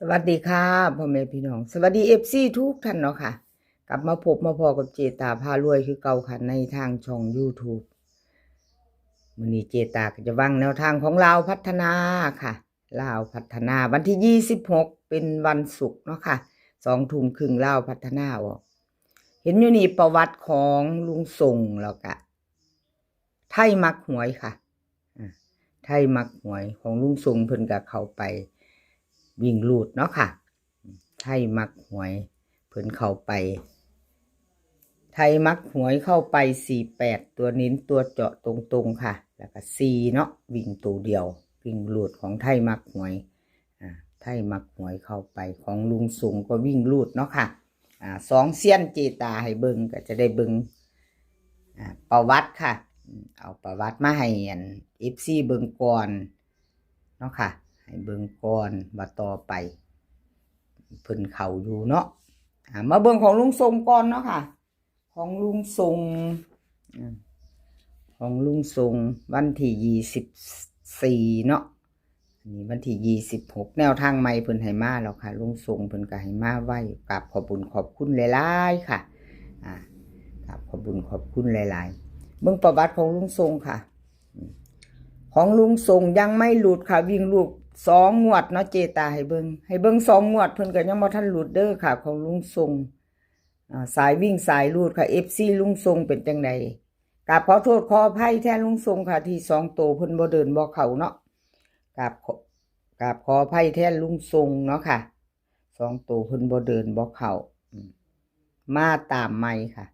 สวัสดีค่ะพ่อแม่พี่น้องสวัสดีFCทุกท่านเนาะค่ะกลับมาพบมาพอกับเจตาพารวยคือเก่าค่ะในทางช่อง YouTube มื้อนี้เจตาก็จะวางแนวทางของลาวพัฒนาค่ะลาวพัฒนาวันที่26เป็นวันศุกร์เนาะค่ะ2 ทุ่มครึ่งลาวพัฒนาออกเห็นอยู่นี่ประวัติของลุงส่งแล้วก็ไทยมักหวยค่ะไทยมักหวยของลุงส่งเพิ่นก็เข้าไปวิ่งลูดเนาะค่ะไทยมักหวยเพิ่นเข้าไปไทยมักหวยเข้าไป48ตัวนิ้นตัวเจาะตรงๆค่ะแล้วก็4เนาะวิ่งตัวเดียววิ่งลูดของไทยมักหวยไทยมักหวยเข้าไปของลุงสุงก็วิ่งลูดเนาะค่ะ2เซียนเจตาให้เบิ่งก็จะได้เบิ่งประวัติค่ะเอาประวัติมาให้FC เบิ่งก่อนเนาะค่ะให้เบิ่งก่อนว่าต่อไปเพิ่นเข้าอยู่เนาะมาเบิ่งของลุงทรงก่อนเนาะค่ะของลุงทรงวันที่24เนาะนี่วันที่26แนวทางใหม่เพิ่นให้มาแล้วค่ะลุงทรงเพิ่นก็ให้มาไว้กับขอบคุณขอบคุณหลายๆค่ะกับขอบคุณขอบคุณหลายๆเบิ่งประวัติของลุงทรงค่ะของลุงทรงยังไม่หลุดค่ะวิ่งลูก2 งวดเนาะเจตาให้เบิ่ง2 งวดเพิ่นก็ยังบ่ทันหลุดเด้อค่ะของลุงทรงสายวิ่งสายรูดค่ะ FC ลุงทรงเป็นจังไดกราบขอโทษขออภัยแทนลุงทรงค่ะที่2โตเพิ่นบ่เดินบ่เข้าเนาะกราบขออภัยแทนลุงทรงเนาะค่ะ2โตเพิ่นบ่เดินบ่เข้ามาตามใหม่ค่ะ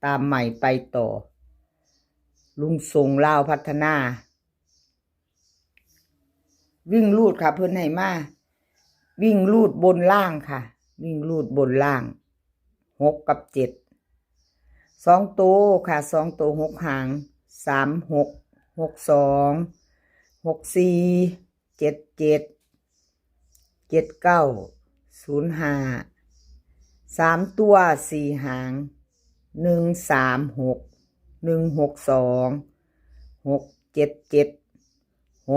ตามใหม่ไปต่อลุงทรงลาวพัฒนาวิ่งลูดค่ะเพิ่นให้มาวิ่งลูดบนล่างค่ะวิ่งลูดบนล่าง6กับ7 2ตัวค่ะ2ตัว6หาง36 62 64 77 79 05 3ตัว4หาง136 162 677 679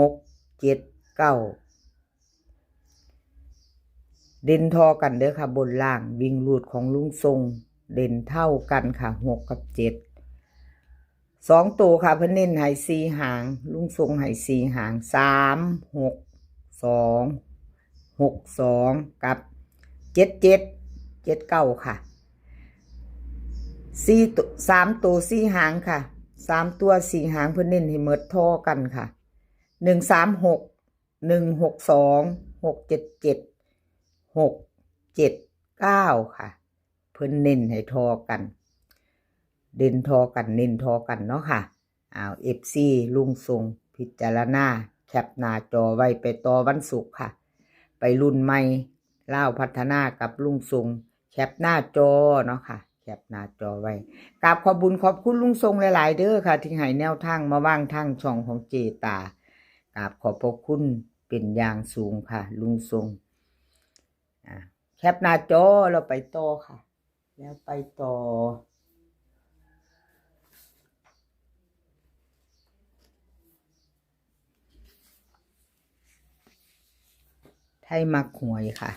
เด่นทอกันเด้อค่ะบนล่างวิ่งลูดของลุงทรงเด่นเท่ากันค่ะ6กับ7 2ตัวค่ะเพิ่นเน้นให้4หางลุงทรงให้4หาง3 6 2 6 2กับ77 79ค่ะ3ตัว4หางค่ะ3ตัว4หางเพิ่นเน้นให้หมดทอกันค่ะ136 162 677 679ค่ะเพิ่นเน้นให้ทอกันเด่นทอกันเน้นทอกันเนาะค่ะFC ลุงทรงพิจารณาแคปหน้าจอไว้ไปต่อวันศุกร์ค่ะไปรุ่นใหม่ลาวพัฒนากับลุงทรงแคปหน้าจอเนาะค่ะแคปหน้าจอไว้กราบขอบคุณขอบคุณลุงทรงหลายๆเด้อค่ะที่ให้แนวทางมาว่างทางช่องของเจตากราบขอบพระคุณเป็นอย่างสูงค่ะลุงทรงแคปหน้าจอเราไปต่อค่ะแล้วไปต่อไทยมักหวยค่ะ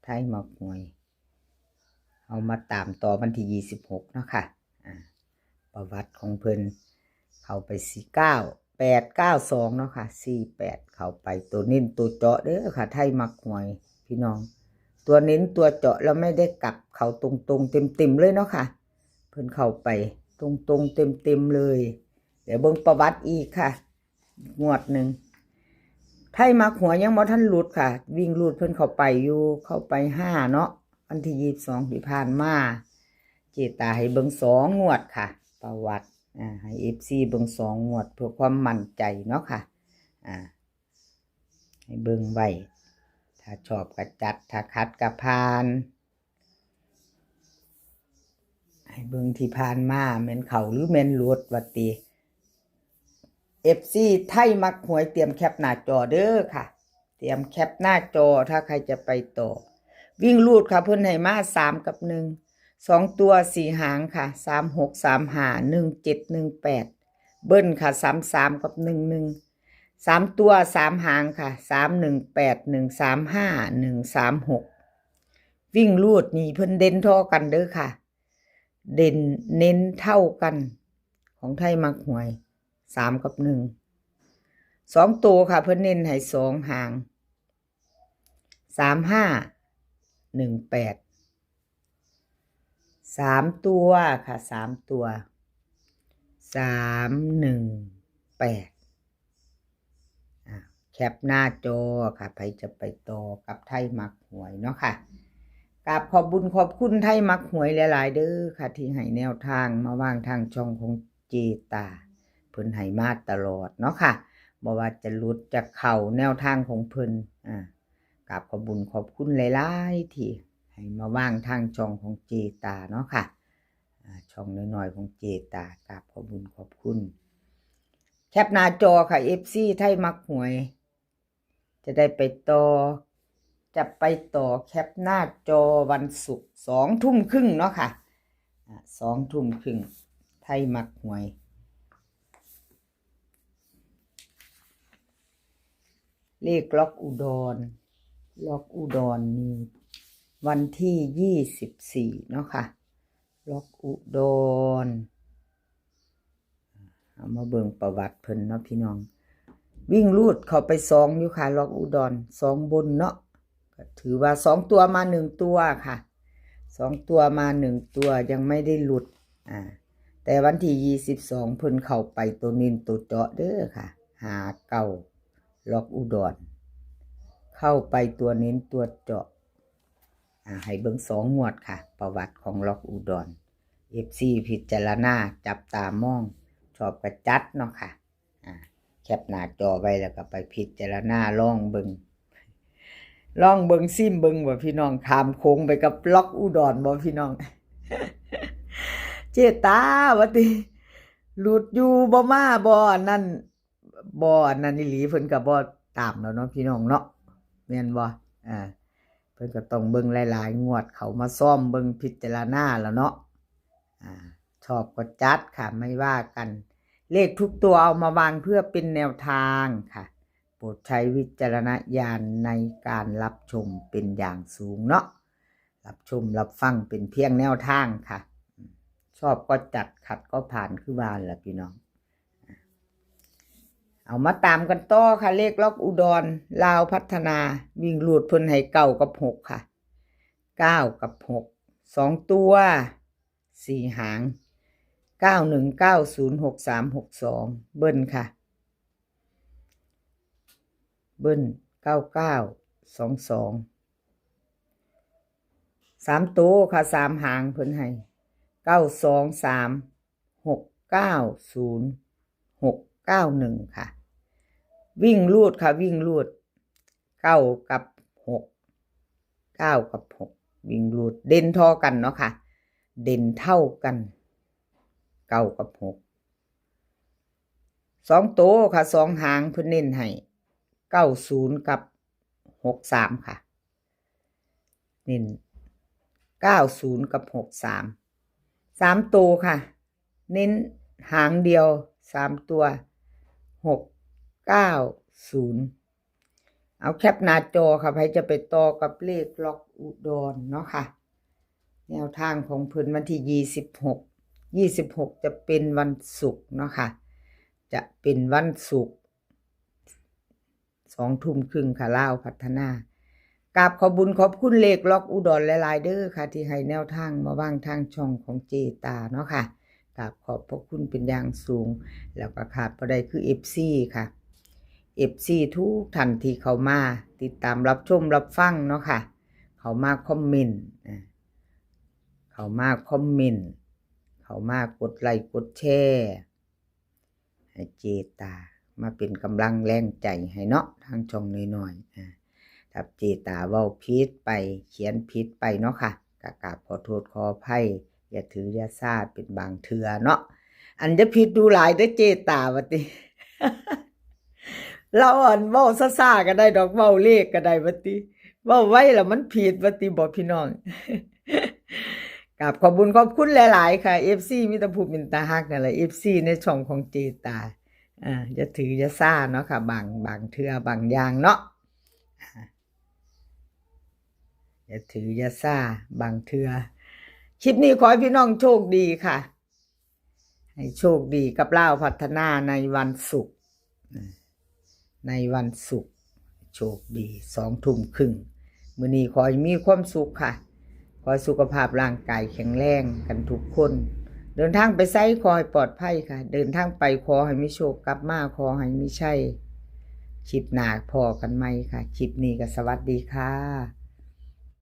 ไทยมักหวยเอามาตามต่อวันที่26เนาะค่ะประวัติของเพิ่นเข้าไป49 892เนาะค่ะ48เข้าไปตัวนิ้นตัวเจาะเด้อค่ะไทยมักหวยพี่น้องตัวเน้นตัวเจาะแล้วไม่ได้กลับเขาตรงๆเต็มๆเลยเนาะค่ะเพิ่นเข้าไปตรงๆเต็มๆเลยเดี๋ยวเบิ่งประวัติอีกค่ะงวดหนึ่งไทยมักหัวยังบ่ทันหลุดค่ะวิ่งหลุดเพิ่นเข้าไปอยู่เข้าไป5เนาะวันที่22ที่ผ่านมาเจตาให้เบิ่ง2งวดค่ะประวัติให้ FC เบิ่ง2งวดเพื่อความมั่นใจเนาะค่ะให้เบิ่งไว้ถ้าชอบก็จัดถ้าคัดก็ผ่านให้เบิ่งที่ผ่านมาแม่นเข้าหรือแม่นหลุดว่าติ FC ไทยมักหวยเตรียมแคปหน้าจอเด้อค่ะเตรียมแคปหน้าจอถ้าใครจะไปต่อวิ่งลูดค่ะเพิ่นให้มา3กับ1 2ตัว4หางค่ะ36 35 17 18เบิ้ลค่ะ33กับ11 3ตัว3หางค่ะ318135 136วิ่งรูดนี่เพิ่นเด่นเท่ากันเด้อค่ะเด่นเน้นเท่ากันของไทยมักหวย3กับ1 2ตัวค่ะเพิ่นเน้นให้2หาง3518 3ตัวค่ะ3ตัว318แคปหน้าจอค่ะใครจะไปต่อกับไทยมักหวยเนาะค่ะกราบขอบบุญขอบคุณไทยมักหวยหลายๆเด้อค่ะที่ให้แนวทางมาวางทางช่องของเจตาเพิ่นให้มาตลอดเนาะค่ะบ่ว่าจะหลุดจะเข้าแนวทางของเพิ่นกราบขอบบุญขอบคุณหลายๆที่ให้มาวางทางช่องของเจตาเนาะค่ะช่องน้อยๆของเจตากราบขอบบุญขอบคุณแคปหน้าจอค่ะ FC ไทยมักหวยจะได้ไปต่อจะไปต่อแคปหน้าจอวันศุกร์20:30เนาะค่ะ20:30ไทยมักหวยเลขล็อกอุดรนี่วันที่24เนาะค่ะล็อกอุดรเอามาเบิ่งประวัติเพิ่นเนาะพี่น้องวิ่งรูดเข้าไป2อยู่ค่ะล็อกอุดร2บนเนาะก็ถือว่า2ตัวมา1ตัวค่ะ2ตัวมา1ตัวยังไม่ได้หลุดแต่วันที่22เพิ่นเข้าไปตัวนินตัวเจาะเด้อค่ะหาเก่าล็อกอุดรเข้าไปตัวเน้นตัวเจาะให้เบิ่ง2งวดค่ะประวัติของล็อกอุดร FC พิจารณาจับตามองชอบกระจัดเนาะค่ะแคปหน้าจอไว้แล้วก็ไปพิจารณาลองเบิ่งซิมเบิ่งบ่พี่น้องข้ามโค้งไปกับล็อกอุดรบ่พี่น้อง เจตาว่าติหลุดอยู่บ่มาบ่นั่นอีหลีเพิ่นก็บ่ตามแล้วเนาะพี่น้องเนาะแม่นบ่เพิ่นก็ต้องเบิ่งหลายๆงวดเขามาซ่อมเบิ่งพิจารณาแล้วเนาะชอบก็จัดค่ะไม่ว่ากันเลขทุกตัวเอามาวางเพื่อเป็นแนวทางค่ะโปรดใช้วิจารณญาณในการรับชมเป็นอย่างสูงเนาะรับชมรับฟังเป็นเพียงแนวทางค่ะชอบก็จัดขัดก็ผ่านคือบ้านแหละพี่น้องเอามาตามกันต่อค่ะเลขล็อกอุดรลาวพัฒนาวิ่งหลุดเพิ่นให้9กับ6ค่ะ9กับ6 2ตัว4หาง91906362เบิ้ลค่ะเบิ้ล9922 3ตัวค่ะ3หางเพิ่นให้923690 ค่ะวิ่งรูดค่ะวิ่งรูด9กับ6วิ่งรูดเด่นเท่ากันเนาะค่ะเด่นเท่ากัน9กับ6 2ตัวค่ะ2หางเพิ่นเน้นให้90กับ63ค่ะเน้น90กับ63 3ตัวค่ะเน้นหางเดียว3ตัว690เอาแคปหน้าจอค่ะใครจะไปต่อกับเลขล็อกอุดรเนาะค่ะแนวทางของเพิ่นวันที่26จะเป็นวันศุกร์เนาะค่ะจะเป็นวันศุกร์20:30ค่ะลาวพัฒนากราบขอบบุญขอบคุณเลขล็อกอุดรหลายๆเด้อค่ะที่ให้แนวทางมาวางทางช่องของเจตาเนาะค่ะกราบขอบพระคุณเป็นอย่างสูงแล้วก็ขาดบ่ได้คือ FC ค่ะ FC ทุกท่านที่เข้ามาติดตามรับชมรับฟังเนาะค่ะเข้ามาคอมเมนต์เข้ามากดไลค์กดแชร์ให้เจตามาเป็นกำลังแรงใจให้เนาะทางช่องน้อยๆถ้าเจตาเว้าผิดไปเขียนผิดไปเนาะค่ะก็กราบขอโทษขออภัยอย่าถืออย่าซ่าเป็นบางเทื่อเนาะอันจะผิดดูหลายเด้อเจตาว่าติ เราเว้าซ่าๆก็ได้ดอกเว้าเลขก็ได้ว่าติเว้าไว้แล้วมันผิดว่าติบ่พี่น้อง กราบขอบคุญขอบคุณหลายๆค่ะ FC มีแต่ผู้เป็นตาฮักนั่นแหละ FC ในช่องของเจตา อย่าถืออย่าซ่าเนาะค่ะบางเทื่อบางอย่างเนาะอย่าถืออย่าซ่าบางเทื่อคลิปนี้ขอให้พี่น้องโชคดีค่ะให้โชคดีกับลาวพัฒนาในวันศุกร์โชคดี20:30มื้อนี้ขอให้มีความสุขค่ะขอให้สุขภาพร่างกายแข็งแรงกันทุกคนเดินทางไปไสขอให้ปลอดภัยค่ะเดินทางไปขอให้มีโชคกลับมาขอให้มีชัยคลิปหน้าพอกันไหมค่ะคลิปนี้ก็สวัสดีค่ะ